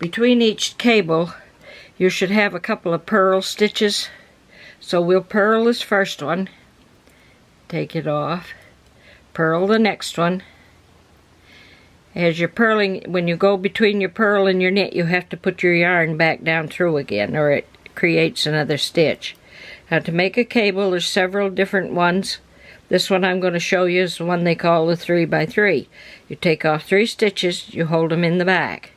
between each cable you should have a couple of purl stitches. So we'll purl this first one, take it off, purl the next one. As you're purling, when you go between your purl and your knit, you have to put your yarn back down through again, or it creates another stitch. Now to make a cable, there's several different ones. This one I'm going to show you is the one they call the 3x3. You take off 3 stitches, you hold them in the back.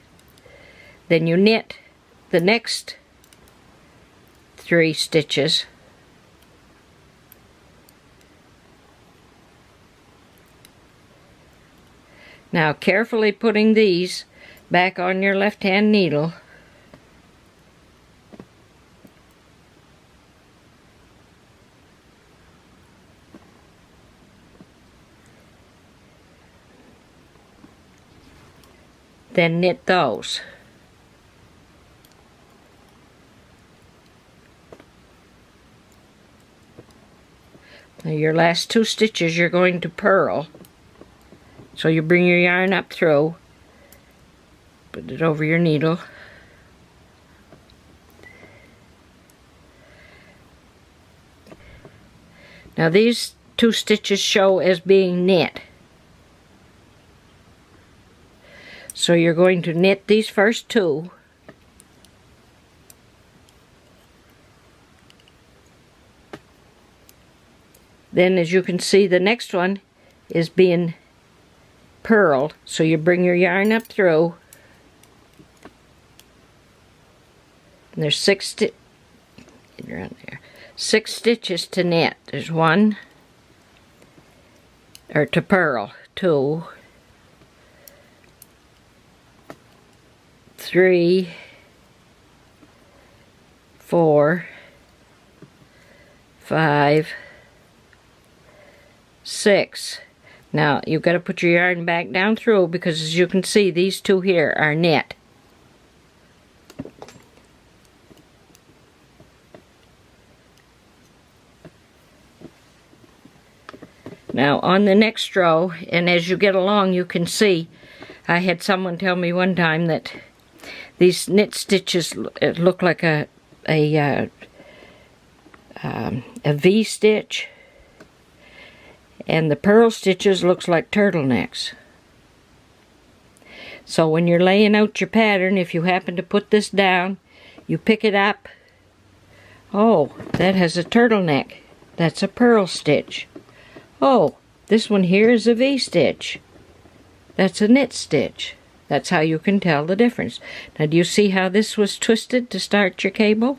Then you knit the next 3 stitches. Now carefully putting these back on your left hand needle. Then knit those. Now your last 2 stitches you're going to purl. So you bring your yarn up through, put it over your needle. Now these 2 stitches show as being knit. So you're going to knit these first 2. Then as you can see, the next one is being purled, so you bring your yarn up through, and there's 6 stitches to knit. There's 1, or to purl, 2, 3, 4, 5, 6. Now you've got to put your yarn back down through, because as you can see, these 2 here are knit. Now on the next row, and as you get along, you can see, I had someone tell me one time that these knit stitches look like a V stitch. And the purl stitches looks like turtlenecks. So when you're laying out your pattern, if you happen to put this down, you pick it up. Oh, that has a turtleneck. That's a purl stitch. Oh, this one here is a V stitch. That's a knit stitch. That's how you can tell the difference. Now do you see how this was twisted to start your cable?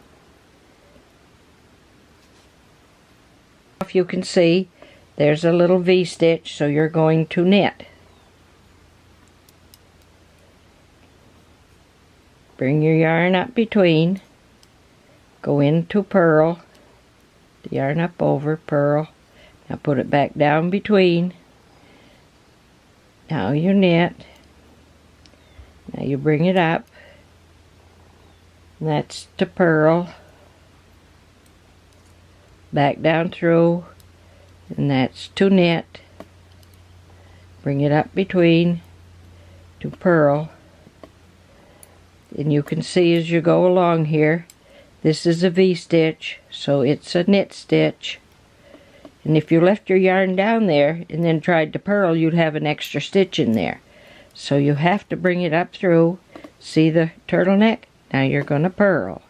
If you can see, there's a little V stitch, so you're going to knit. Bring your yarn up between, go into purl, the yarn up over, purl, now put it back down between, now you knit, now you bring it up, that's to purl, back down through, and that's to knit, bring it up between, to purl, and you can see as you go along here, this is a V stitch, so it's a knit stitch, and if you left your yarn down there and then tried to purl, you'd have an extra stitch in there. So you have to bring it up through, see the turtleneck? Now you're going to purl,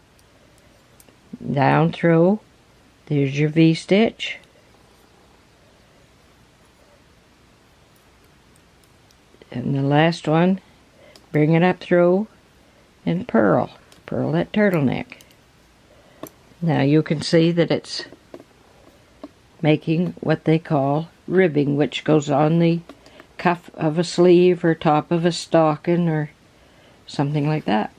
down through, there's your V stitch, and the last one, bring it up through and purl that turtleneck. Now you can see that it's making what they call ribbing, which goes on the cuff of a sleeve or top of a stocking or something like that.